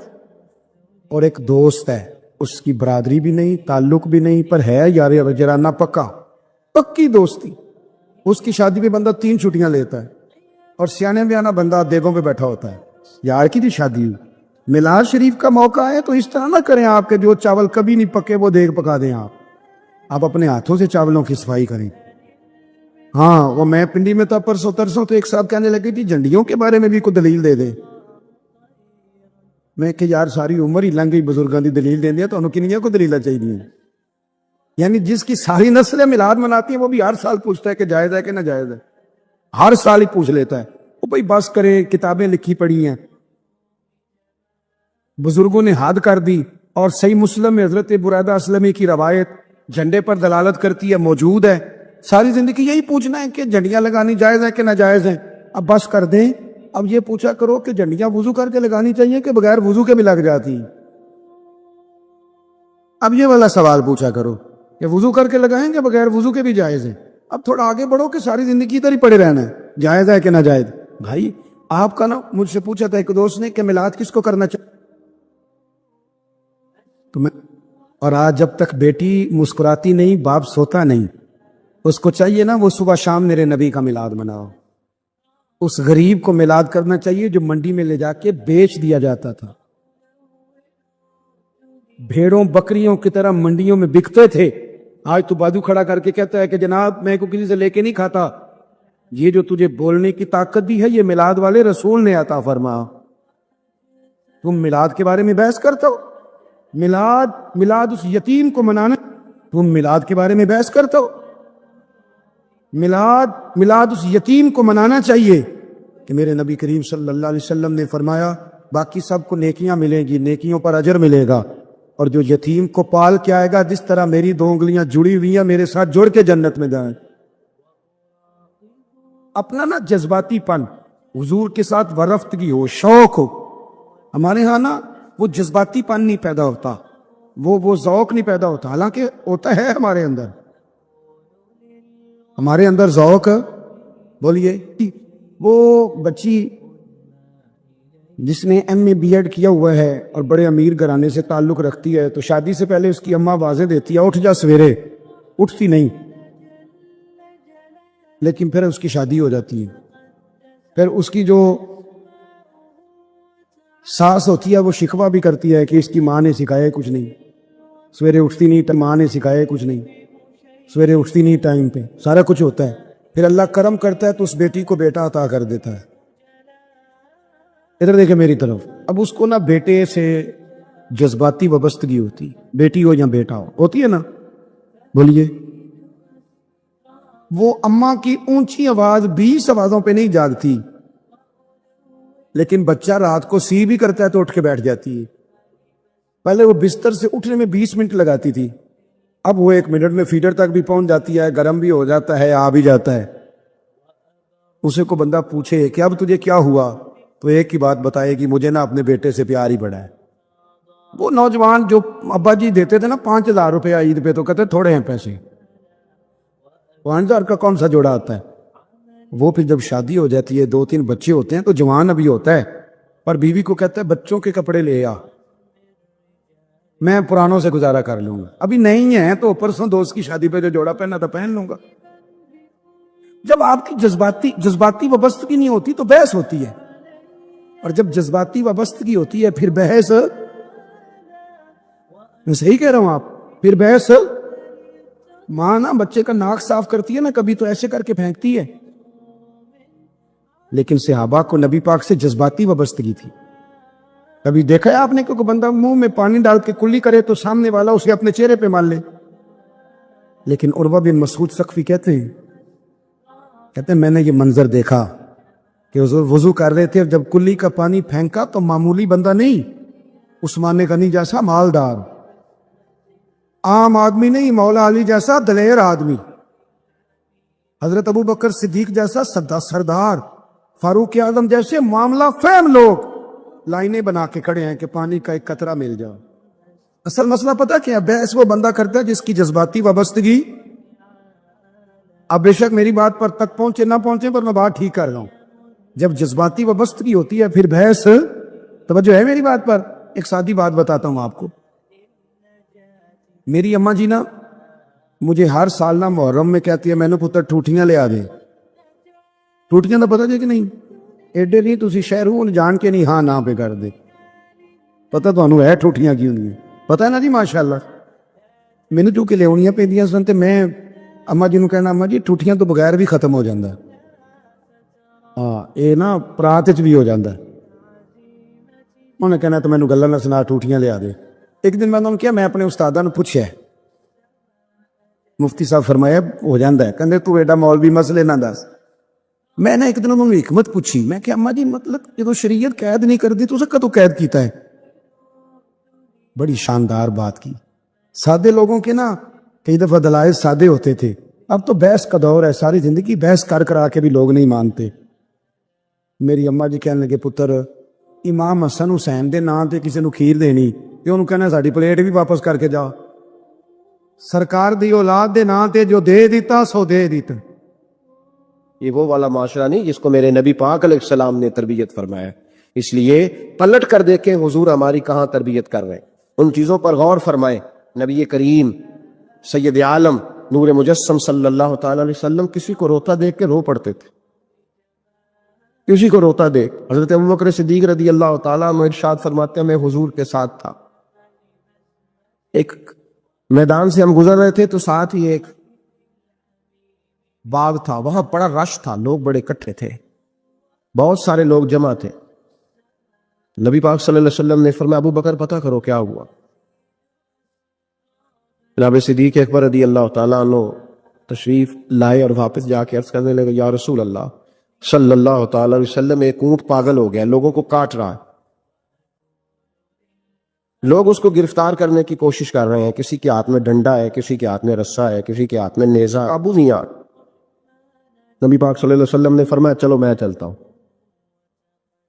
اور ایک دوست ہے، اس کی برادری بھی نہیں، تعلق بھی نہیں، پر ہے یار جرانہ پکا، پکی دوستی، اس کی شادی پہ بندہ 3 چھٹیاں لیتا ہے، اور سیانے بیانا بندہ دیگوں پہ بیٹھا ہوتا ہے، یار کی بھی شادی ہوئی، میلاد شریف کا موقع ہے تو اس طرح نہ کریں آپ کے جو چاول کبھی نہیں پکے وہ دیگ پکا دیں، آپ اپنے ہاتھوں سے چاولوں کی صفائی کریں۔ ہاں وہ میں پنڈی میں تھا پرسوں ترسوں، تو ایک صاحب کہنے لگے تھی جھنڈیوں کے بارے میں بھی کوئی دلیل دے دے، میں کہ یار ساری عمر ہی لنگ گئی بزرگاں دی دلیل دیں دیا تو انہوں کنیاں کو دلیلہ چاہیے، یعنی جس کی ساری نسلیں میلاد مناتی ہیں وہ بھی ہر سال پوچھتا ہے کہ جائز ہے کہ نہ جائز ہے، ہر سال ہی پوچھ لیتا ہے، وہ بھائی بس کرے، کتابیں لکھی پڑھی ہیں، بزرگوں نے حد کر دی، اور صحیح مسلم میں حضرت بریدہ اسلمی کی روایت جھنڈے پر دلالت کرتی ہے، موجود ہے، ساری زندگی یہی پوچھنا ہے کہ جھنڈیاں لگانی جائز ہے کہ ناجائز ہے، اب بس کر دیں، اب یہ پوچھا کرو کہ جھنڈیاں وضو کر کے لگانی چاہیے کہ بغیر وضو کے بھی لگ جاتی ہیں، اب یہ والا سوال پوچھا کرو کہ وضو کر کے لگائیں کہ بغیر وضو کے بھی جائز ہے، اب تھوڑا آگے بڑھو کہ ساری زندگی ادھر ہی پڑے رہنا ہے، جائز ہے کہ ناجائز۔ بھائی آپ کا نا مجھ سے پوچھا تھا ایک دوست نے کہ میلاد کس کو کرنا چاہیے، تو میں، اور آج جب تک بیٹی مسکراتی نہیں باپ سوتا نہیں، اس کو چاہیے نا وہ صبح شام میرے نبی کا میلاد مناؤ، اس غریب کو میلاد کرنا چاہیے جو منڈی میں لے جا کے بیچ دیا جاتا تھا، بھیڑوں بکریوں کی طرح منڈیوں میں بکتے تھے، آج تو بازو کھڑا کر کے کہتا ہے کہ جناب میں کو کسی سے لے کے نہیں کھاتا، یہ جو تجھے بولنے کی طاقت دی ہے یہ میلاد والے رسول نے عطا فرما، تم میلاد کے بارے میں بحث کرتا ہو، میلاد اس یتیم کو منانا، تم میلاد کے بارے میں بحث کرتا ہو، میلاد اس یتیم کو منانا چاہیے کہ میرے نبی کریم صلی اللہ علیہ وسلم نے فرمایا باقی سب کو نیکیاں ملیں گی, نیکیوں پر اجر ملے گا. اور جو یتیم کو پال کے آئے گا, جس طرح میری 2 انگلیاں جڑی ہوئی ہیں, میرے ساتھ جڑ کے جنت میں جائیں. اپنا نا جذباتی پن, حضور کے ساتھ ورفتگی ہو, شوق ہو. ہمارے ہاں نا وہ جذباتی پن نہیں پیدا ہوتا, وہ ذوق نہیں پیدا ہوتا, حالانکہ ہوتا ہے ہمارے اندر. ہمارے اندر ذوق, بولیے. وہ بچی جس نے MA B.Ed کیا ہوا ہے اور بڑے امیر گھرانے سے تعلق رکھتی ہے, تو شادی سے پہلے اس کی اماں واضح دیتی ہے, اٹھ جا سویرے, اٹھتی نہیں. لیکن پھر اس کی شادی ہو جاتی ہے. پھر اس کی جو ساس ہوتی ہے وہ شکوہ بھی کرتی ہے کہ اس کی ماں نے سکھایا کچھ نہیں, سویرے اٹھتی نہیں, ماں نے سکھایا کچھ نہیں, سویرے اٹھتی نہیں ٹائم پہ. سارا کچھ ہوتا ہے. پھر اللہ کرم کرتا ہے تو اس بیٹی کو بیٹا عطا کر دیتا ہے. ادھر دیکھیں میری طرف. اب اس کو نا بیٹے سے جذباتی وابستگی ہوتی, بیٹی ہو یا بیٹا ہو, ہوتی ہے نا, بولیے. وہ اماں کی اونچی آواز 20 آوازوں پہ نہیں جاگتی, لیکن بچہ رات کو سی بھی کرتا ہے تو اٹھ کے بیٹھ جاتی ہے. پہلے وہ بستر سے اٹھنے میں 20 منٹ لگاتی تھی, اب وہ 1 منٹ میں فیڈر تک بھی پہنچ جاتی ہے, گرم بھی ہو جاتا ہے, آ بھی جاتا ہے. اسے کو بندہ پوچھے کہ اب تجھے کیا ہوا, تو ایک ہی بات بتائے گی, مجھے نا اپنے بیٹے سے پیار ہی بڑا ہے. وہ نوجوان جو ابا جی دیتے تھے نا 5,000 روپے عید پہ, تو کہتے تھوڑے ہیں پیسے, 5,000 کا کون سا جوڑا آتا ہے. وہ پھر جب شادی ہو جاتی ہے, 2-3 بچے ہوتے ہیں, تو جوان ابھی ہوتا ہے, پر بیوی کو کہتا ہے بچوں کے کپڑے لے آ, میں پرانوں سے گزارا کر لوں گا. ابھی نہیں ہے تو پرسوں دوست کی شادی پہ جو جوڑا پہنا تھا پہن لوں گا. جب آپ کی جذباتی وابستگی نہیں ہوتی تو بحث ہوتی ہے, اور جب جذباتی وابستگی ہوتی ہے پھر بحث, میں صحیح کہہ رہا ہوں آپ, پھر بحث. ماں نا بچے کا ناک صاف کرتی ہے نا, کبھی تو ایسے کر کے پھینکتی ہے. لیکن صحابہ کو نبی پاک سے جذباتی وابستگی تھی. کبھی دیکھا ہے آپ نے کہ کوئی بندہ منہ میں پانی ڈال کے کلی کرے تو سامنے والا اسے اپنے چہرے پہ مان لے. لیکن عروہ بن مسعود ثقفی کہتے ہیں میں نے یہ منظر دیکھا کہ حضور وضو کر رہے تھے, اور جب کلی کا پانی پھینکا تو معمولی بندہ نہیں, عثمان غنی جیسا مالدار, عام آدمی نہیں, مولا علی جیسا دلیر آدمی, حضرت ابو بکر صدیق جیسا سردار, فاروق اعظم جیسے معاملہ فہم لوگ لائنیں بنا کے کھڑے ہیں کہ پانی کا ایک قطرہ مل جائے. اصل مسئلہ پتہ کیا ہے؟ بحث وہ بندہ کرتا ہے جس کی جذباتی وابستگی, اب بے شک میری بات پر تک پہنچے نہ پہنچے, پر میں بات ٹھیک کر رہا ہوں. جب جذباتی وابستگی ہوتی ہے پھر بحث. توجہ ہے میری بات پر؟ ایک سادی بات بتاتا ہوں آپ کو. میری اماں جی نا مجھے ہر سال نا محرم میں کہتی ہے میں نے پتر ٹوٹیاں لے آ دے. ٹوٹیاں تو پتہ جی کہ نہیں, ایڈے نہیں تسی شہروں جان کے نہیں ہاں نہ پہ کر دے, پتہ تو ہے ٹوٹیاں کی ہوں, پتہ ہے نا جی ماشاءاللہ. مینوں چونکہ لیونیاں پیندیاں سن تے میں اما جی نوں کہنا اما جی ٹوٹیاں تو بغیر بھی ختم ہو جاندا, ہاں اے نا پرات وچ بھی ہو جاندا. انہوں نے کہنا تو مینوں گلاں نہ سنا, ٹوٹیاں لے آ دے. ایک دن میں انہوں نے کیا, میں اپنے استاداں نوں پوچھیا, مفتی صاحب فرمایا ہو جاندا ہے, کہندے تو ایڈا مولوی مسئلے نہ دس. میں نے ایک دن انہوں نے حکمت پوچھی, میں کہ اما جی مطلب جدو شریعت قید نہیں کر دی تو اسے کدو قید کیتا ہے؟ بڑی شاندار بات کی. سادے لوگوں کے نا کئی دفعہ دلائل سادے ہوتے تھے, اب تو بحث کا دور ہے, ساری زندگی بحث کر آ کے بھی لوگ نہیں مانتے. میری اما جی کہنے لگے پتر امام حسن حسین دے نام تے کسی نو کھیر دینی تے انہوں کہنا ساڈی پلیٹ بھی واپس کر کے جا. سرکار دی اولاد دے نام تے جو دے دیتا سو دے دیتا. یہ وہ والا معاشرہ نہیں جس کو میرے نبی پاک علیہ السلام نے تربیت فرمایا. اس لیے پلٹ کر دیکھیں حضور ہماری کہاں تربیت کر رہے ہیں, ان چیزوں پر غور فرمائیں. نبی کریم سید عالم نور مجسم صلی اللہ تعالی علیہ وسلم کسی کو روتا دیکھ کے رو پڑتے تھے, کسی کو روتا دیکھ. حضرت ابوبکر صدیق رضی اللہ تعالیٰ عنہ ارشاد فرماتے ہیں میں حضور کے ساتھ تھا, ایک میدان سے ہم گزر رہے تھے تو ساتھ ہی ایک باغ تھا, وہاں بڑا رش تھا, لوگ بڑے اکٹھے تھے, بہت سارے لوگ جمع تھے. نبی پاک صلی اللہ علیہ وسلم نے فرمایا ابو بکر پتہ کرو کیا ہوا. جناب صدیق اکبر رضی اللہ تعالیٰ عنہ تشریف لائے اور واپس جا کے عرض کرنے لگے یا رسول اللہ صلی اللہ تعالیٰ علیہ وسلم ایک اونٹ پاگل ہو گیا, لوگوں کو کاٹ رہا ہے. لوگ اس کو گرفتار کرنے کی کوشش کر رہے ہیں، کسی کے ہاتھ میں ڈنڈا ہے، کسی کے ہاتھ میں رسا ہے، کسی کے ہاتھ میں نیزہ، قابو نہیں آ رہا۔ نبی پاک صلی اللہ علیہ وسلم نے فرمایا چلو میں چلتا ہوں۔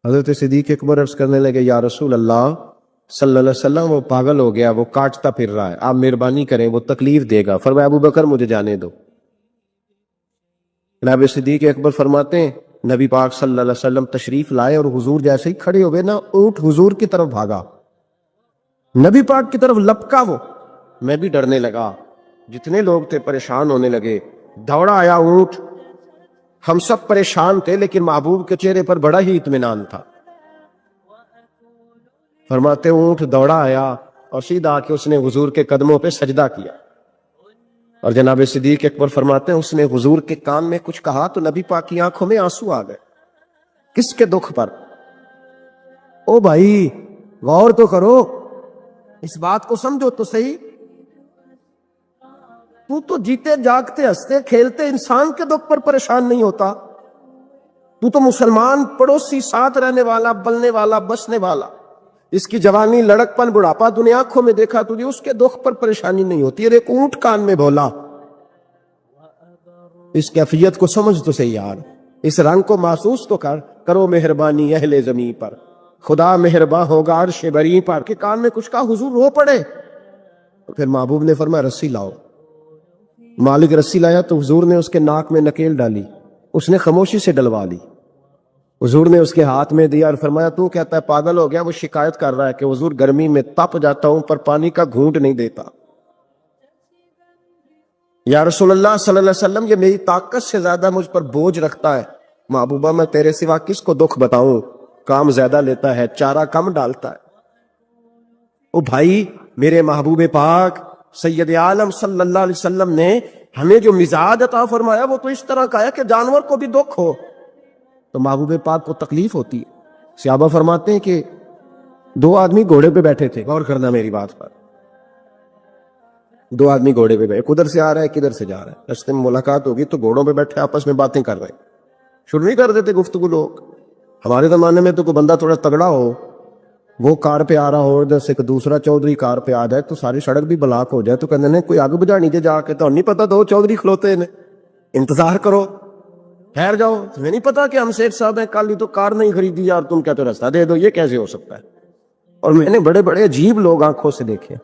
حضرت صدیق اکبر عرض کرنے لگے یا رسول اللہ صلی اللہ علیہ وسلم وہ پاگل ہو گیا، وہ کاٹتا پھر رہا ہے، آپ مہربانی کریں، وہ تکلیف دے گا۔ فرمایا ابو بکر مجھے جانے دو۔ جناب صدیق اکبر فرماتے ہیں نبی پاک صلی اللہ علیہ وسلم تشریف لائے اور حضور جیسے ہی کھڑے ہوئے نا، اونٹ حضور کی طرف بھاگا، نبی پاک کی طرف لپکا، وہ میں بھی ڈرنے لگا، جتنے لوگ تھے پریشان ہونے لگے، دوڑا آیا اونٹ، ہم سب پریشان تھے لیکن محبوب کے چہرے پر بڑا ہی اطمینان تھا۔ فرماتے اونٹ دوڑا آیا اور سیدھا آ کے اس نے حضور کے قدموں پہ سجدہ کیا، اور جناب صدیق اکبر فرماتے ہیں اس نے حضور کے کان میں کچھ کہا تو نبی پاک کی آنکھوں میں آنسو آ گئے۔ کس کے دکھ پر؟ او بھائی غور تو کرو، اس بات کو سمجھو تو صحیح، تو جیتے جاگتے ہنستے کھیلتے انسان کے دکھ پر پریشان نہیں ہوتا، تو مسلمان پڑوسی ساتھ رہنے والا، بلنے والا، بسنے والا، اس کی جوانی، لڑک پن، بڑھاپا دنیا آنکھوں میں دیکھا، تجھے اس کے دکھ پر پریشانی نہیں ہوتی۔ اور ایک اونٹ کان میں بولا، اس کیفیت کو سمجھ تو صحیح یار، اس رنگ کو محسوس تو کرو مہربانی اہل زمین پر، خدا مہرباں ہوگا عرش بری پر، کہ کان میں کچھ کہا حضور رو پڑے۔ پھر محبوب نے فرمایا رسی لاؤ۔ مالک رسی لایا تو حضور نے اس کے ناک میں نکیل ڈالی، اس نے خاموشی سے ڈلوا لی، حضور نے اس کے ہاتھ میں دیا اور فرمایا تو کہتا ہے پاگل ہو گیا؟ وہ شکایت کر رہا ہے کہ حضور گرمی میں تپ جاتا ہوں پر پانی کا گھونٹ نہیں دیتا۔ یا رسول اللہ صلی اللہ علیہ وسلم یہ میری طاقت سے زیادہ مجھ پر بوجھ رکھتا ہے، محبوبہ میں تیرے سوا کس کو دکھ بتاؤں، کام زیادہ لیتا ہے، چارہ کم ڈالتا ہے۔ او بھائی میرے محبوب پاک سید عالم صلی اللہ علیہ وسلم نے ہمیں جو مزاج عطا فرمایا وہ تو اس طرح کا ہے کہ جانور کو بھی دکھ ہو تو محبوب پاک کو تکلیف ہوتی ہے۔ صحابہ فرماتے ہیں کہ دو آدمی گھوڑے پہ بیٹھے تھے، غور کرنا میری بات پر، دو آدمی گھوڑے پہ بیٹھے، کدھر سے آ رہا ہے کدھر سے جا رہا ہے، رستے میں ملاقات ہوگی تو گھوڑوں پہ بیٹھے آپس میں باتیں کر رہے ہیں، شروع نہیں کر دیتے گفتگو لوگ۔ ہمارے زمانے میں تو کوئی بندہ تھوڑا تگڑا ہو، وہ کار پہ آ رہا ہو، ادھر سے دوسرا چودھری کار پہ آ جائے تو ساری سڑک بھی بلاک ہو جائے تو کہتے ہیں کوئی آگ بجھانی دے جا کے، تو نہیں پتا دو چودھری کھلوتے ہیں، انتظار کرو، ٹھہر جاؤ، تمہیں نہیں پتا کہ ہم سیٹ صاحب ہیں، کل ہی تو کار نہیں خریدی اور تم کہتے رستہ دے دو، یہ کیسے ہو سکتا ہے؟ اور میں نے بڑے بڑے عجیب لوگ آنکھوں سے دیکھے،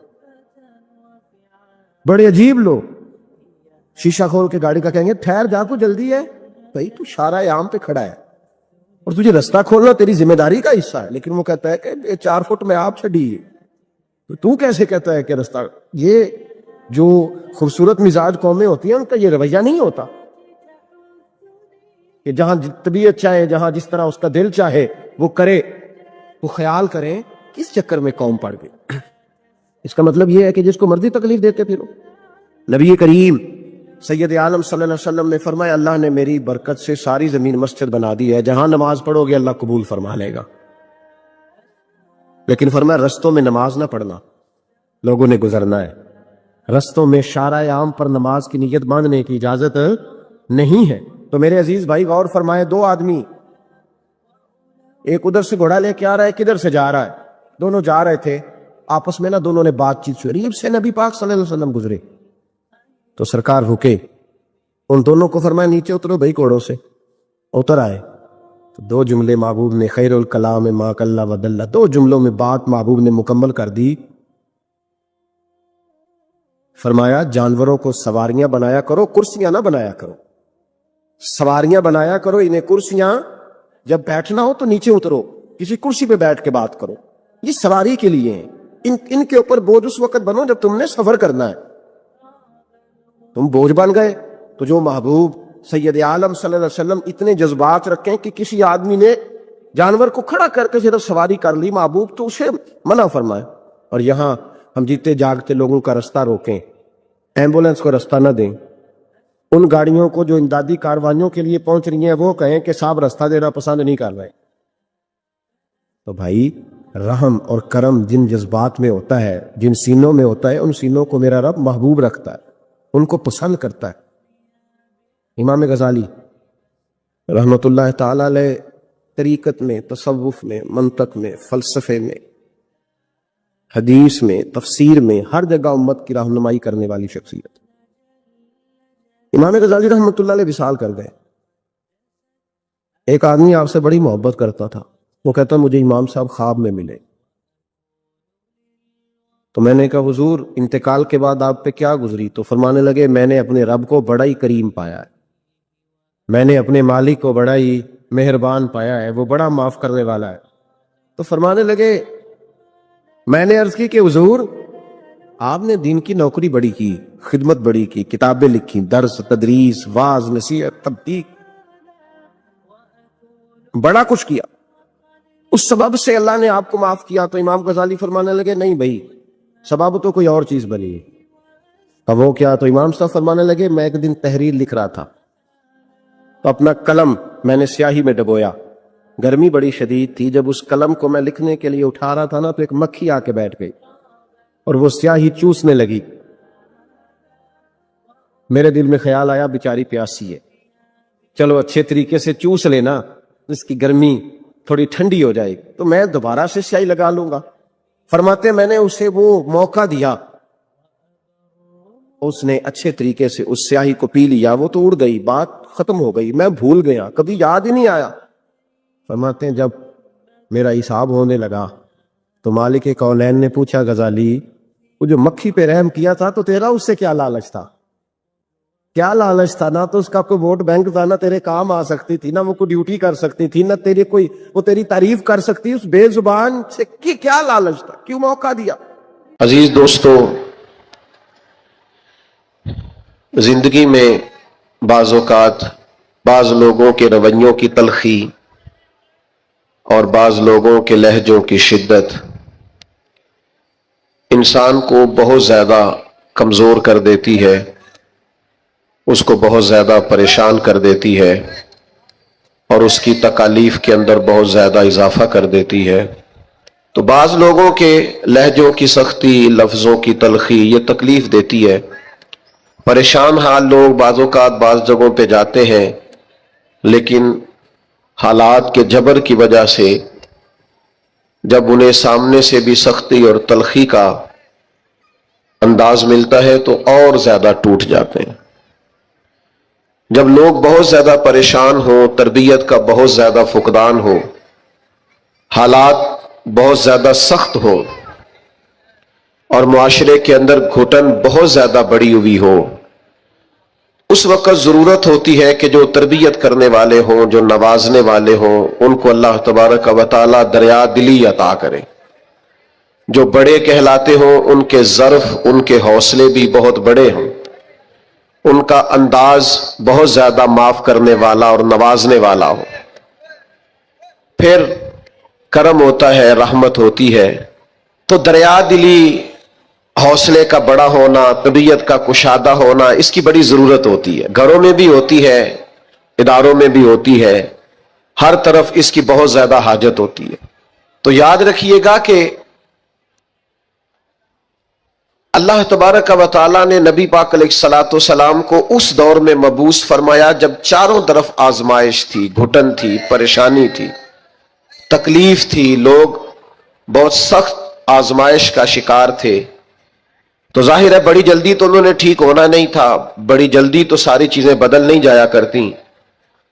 بڑے عجیب لوگ شیشہ کھول کے گاڑی کا کہیں گے ٹھہر جا کو جلدی ہے، بھائی تو شارع عام پہ کھڑا ہے اور تجھے رستہ کھولنا تیری ذمہ داری کا حصہ ہے، لیکن وہ کہتا ہے کہ 4 فٹ میں آپ چھڑی ہے تو کیسے کہتا ہے کہ رستہ؟ یہ جو خوبصورت مزاج قومیں ہوتی ہیں ان کا یہ رویہ نہیں ہوتا کہ جہاں طبیعت چاہے، جہاں جس طرح اس کا دل چاہے وہ کرے۔ وہ خیال کریں کس چکر میں قوم پڑ گئی۔ اس کا مطلب یہ ہے کہ جس کو مرضی تکلیف دیتے پھرو۔ نبی کریم سید عالم صلی اللہ علیہ وسلم نے فرمایا اللہ نے میری برکت سے ساری زمین مسجد بنا دی ہے، جہاں نماز پڑھو گے اللہ قبول فرما لے گا، لیکن فرمایا رستوں میں نماز نہ پڑھنا، لوگوں نے گزرنا ہے، رستوں میں شارع عام پر نماز کی نیت باندھنے کی اجازت نہیں ہے۔ تو میرے عزیز بھائی غور فرمائے، دو آدمی، ایک ادھر سے گھوڑا لے کے آ رہا ہے، کدھر سے جا رہا ہے، دونوں جا رہے تھے، آپس میں دونوں نے بات چیت ہوئی، قریب سے نبی پاک صلی اللہ علیہ وسلم گزرے تو سرکار رکے، ان دونوں کو فرمایا نیچے اترو بھائی گھوڑوں سے، اتر آئے تو 2 جملے محبوب نے، خیر الکلام ما قل و دل، 2 جملوں میں بات محبوب نے مکمل کر دی۔ فرمایا جانوروں کو سواریاں بنایا کرو، کرسیاں نہ بنایا کرو، سواریاں بنایا کرو انہیں کرسیاں، جب بیٹھنا ہو تو نیچے اترو، کسی کرسی پہ بیٹھ کے بات کرو، یہ سواری کے لیے ہیں، ان کے اوپر بوجھ اس وقت بنو جب تم نے سفر کرنا ہے، تم بوجھ بن گئے۔ تو جو محبوب سید عالم صلی اللہ علیہ وسلم اتنے جذبات رکھیں کہ کسی آدمی نے جانور کو کھڑا کر کے صرف سواری کر لی محبوب تو اسے منع فرمائے، اور یہاں ہم جیتے جاگتے لوگوں کا رستہ روکیں، ایمبولنس کو رستہ نہ دیں، ان گاڑیوں کو جو امدادی کاروائیوں کے لیے پہنچ رہی ہیں وہ کہیں کہ صاحب رستہ دینا پسند نہیں کر رہے۔ تو بھائی رحم اور کرم جن جذبات میں ہوتا ہے، جن سینوں میں ہوتا ہے، ان سینوں کو میرا رب محبوب رکھتا ہے، ان کو پسند کرتا ہے۔ امام غزالی رحمۃ اللہ تعالی علیہ طریقت میں، تصوف میں، منطق میں، فلسفے میں حدیث میں، تفسیر میں، ہر جگہ امت کی رہنمائی کرنے والی شخصیت. امام غزالی رحمۃ اللہ علیہ وصال کر گئے. ایک آدمی آپ سے بڑی محبت کرتا تھا، وہ کہتا مجھے امام صاحب خواب میں ملے. تو میں نے کہا حضور انتقال کے بعد آپ پہ کیا گزری؟ تو فرمانے لگے میں نے اپنے رب کو بڑا ہی کریم پایا ہے، میں نے اپنے مالک کو بڑا ہی مہربان پایا ہے، وہ بڑا معاف کرنے والا ہے. تو فرمانے لگے میں نے عرض کی کہ حضور آپ نے دین کی نوکری بڑی کی، خدمت بڑی کی، کتابیں لکھی، درس، تدریس، واعظ، نصیحت، تبلیغ، بڑا کچھ کیا، اس سبب سے اللہ نے آپ کو معاف کیا. تو امام غزالی فرمانے لگے نہیں بھائی، سبب تو کوئی اور چیز بنی ہے. اب وہ کیا؟ تو امام صاحب فرمانے لگے میں ایک دن تحریر لکھ رہا تھا تو اپنا قلم میں نے سیاہی میں ڈبویا، گرمی بڑی شدید تھی، جب اس قلم کو میں لکھنے کے لیے اٹھا رہا تھا نا تو ایک مکھی آ کے بیٹھ گئی اور وہ سیاہی چوسنے لگی. میرے دل میں خیال آیا بیچاری پیاسی ہے، چلو اچھے طریقے سے چوس لینا، اس کی گرمی تھوڑی ٹھنڈی ہو جائے گی تو میں دوبارہ سے سیاہی لگا لوں گا. فرماتے میں نے اسے وہ موقع دیا، اس نے اچھے طریقے سے اس سیاہی کو پی لیا، وہ تو اڑ گئی، بات ختم ہو گئی، میں بھول گیا، کبھی یاد ہی نہیں آیا. فرماتے ہیں جب میرا حساب ہونے لگا تو مالک کونین نے پوچھا غزالی وہ جو مکھی پہ رحم کیا تھا تو تیرا اس سے کیا لالچ تھا؟ کیا لالچ تھا؟ نہ تو اس کا کوئی ووٹ بینک تھا، نہ تیرے کام آ سکتی تھی، نہ وہ کوئی ڈیوٹی کر سکتی تھی، نہ تیری کوئی وہ تیری تعریف کر سکتی. اس بے زبان سے کیا لالچ تھا؟ کیوں موقع دیا؟ عزیز دوستو، زندگی میں بعض اوقات بعض لوگوں کے رویوں کی تلخی اور بعض لوگوں کے لہجوں کی شدت انسان کو بہت زیادہ کمزور کر دیتی ہے، اس کو بہت زیادہ پریشان کر دیتی ہے اور اس کی تکالیف کے اندر بہت زیادہ اضافہ کر دیتی ہے. تو بعض لوگوں کے لہجوں کی سختی، لفظوں کی تلخی یہ تکلیف دیتی ہے. پریشان حال لوگ بعض اوقات بعض جگہوں پہ جاتے ہیں، لیکن حالات کے جبر کی وجہ سے جب انہیں سامنے سے بھی سختی اور تلخی کا انداز ملتا ہے تو اور زیادہ ٹوٹ جاتے ہیں. جب لوگ بہت زیادہ پریشان ہو، تربیت کا بہت زیادہ فقدان ہو، حالات بہت زیادہ سخت ہو اور معاشرے کے اندر گھٹن بہت زیادہ بڑی ہوئی ہو، اس وقت ضرورت ہوتی ہے کہ جو تربیت کرنے والے ہوں، جو نوازنے والے ہوں، ان کو اللہ تبارک و تعالی دریا دلی عطا کرے. جو بڑے کہلاتے ہوں ان کے ظرف، ان کے حوصلے بھی بہت بڑے ہوں، ان کا انداز بہت زیادہ معاف کرنے والا اور نوازنے والا ہو. پھر کرم ہوتا ہے، رحمت ہوتی ہے. تو دریا دلی، حوصلے کا بڑا ہونا، طبیعت کا کشادہ ہونا، اس کی بڑی ضرورت ہوتی ہے. گھروں میں بھی ہوتی ہے، اداروں میں بھی ہوتی ہے، ہر طرف اس کی بہت زیادہ حاجت ہوتی ہے. تو یاد رکھیے گا کہ اللہ تبارک و تعالیٰ نے نبی پاک علیہ الصلوۃ والسلام کو اس دور میں مبعوث فرمایا جب چاروں طرف آزمائش تھی، گھٹن تھی، پریشانی تھی، تکلیف تھی، لوگ بہت سخت آزمائش کا شکار تھے. تو ظاہر ہے بڑی جلدی تو انہوں نے ٹھیک ہونا نہیں تھا، بڑی جلدی تو ساری چیزیں بدل نہیں جایا کرتی.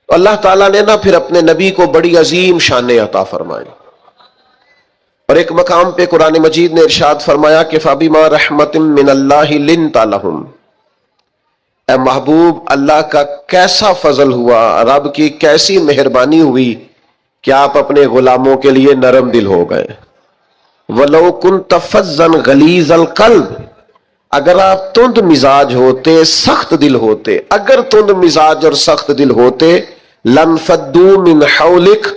تو اللہ تعالیٰ نے پھر اپنے نبی کو بڑی عظیم شانیں عطا فرمائی. اور ایک مقام پہ قرآن مجید نے ارشاد فرمایا کہ فَبِمَا رَحْمَةٍ مِّنَ اللَّهِ لِنْتَ لَهُمْ. اے محبوب، اللہ کا کیسا فضل ہوا، رب کی کیسی مہربانی ہوئی کہ آپ اپنے غلاموں کے لیے نرم دل ہو گئے. وَلَوْ كُنْتَ فَظًّا غَلِيظَ الْقَلْبِ، اگر آپ تند مزاج ہوتے، سخت دل ہوتے، اگر تند مزاج اور سخت دل ہوتے، لَنْفَضُّوا مِنْ حَوْلِكَ،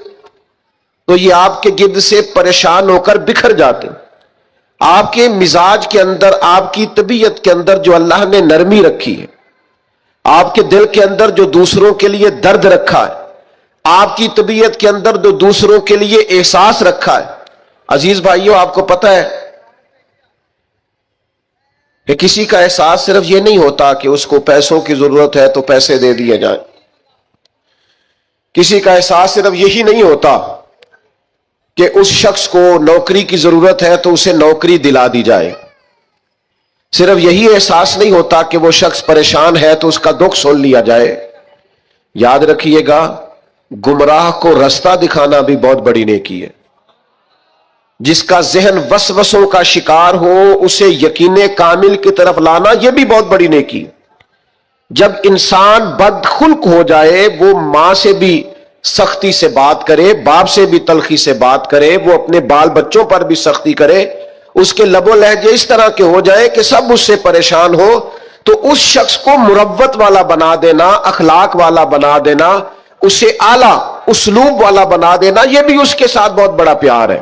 تو یہ آپ کے گرد سے پریشان ہو کر بکھر جاتے. آپ کے مزاج کے اندر، آپ کی طبیعت کے اندر جو اللہ نے نرمی رکھی ہے، آپ کے دل کے اندر جو دوسروں کے لیے درد رکھا ہے، آپ کی طبیعت کے اندر جو دوسروں کے لیے احساس رکھا ہے. عزیز بھائیوں، آپ کو پتہ ہے کہ کسی کا احساس صرف یہ نہیں ہوتا کہ اس کو پیسوں کی ضرورت ہے تو پیسے دے دیے جائیں. کسی کا احساس صرف یہی نہیں ہوتا کہ اس شخص کو نوکری کی ضرورت ہے تو اسے نوکری دلا دی جائے. صرف یہی احساس نہیں ہوتا کہ وہ شخص پریشان ہے تو اس کا دکھ سن لیا جائے. یاد رکھیے گا گمراہ کو رستہ دکھانا بھی بہت بڑی نیکی ہے. جس کا ذہن وسوسوں کا شکار ہو اسے یقین کامل کی طرف لانا یہ بھی بہت بڑی نیکی. جب انسان بد خلق ہو جائے وہ ماں سے بھی سختی سے بات کرے, باپ سے بھی تلخی سے بات کرے, وہ اپنے بال بچوں پر بھی سختی کرے, اس کے لب و لہجے اس طرح کے ہو جائے کہ سب اس سے پریشان ہو, تو اس شخص کو مروت والا بنا دینا, اخلاق والا بنا دینا, اسے اعلیٰ اسلوب والا بنا دینا, یہ بھی اس کے ساتھ بہت بڑا پیار ہے.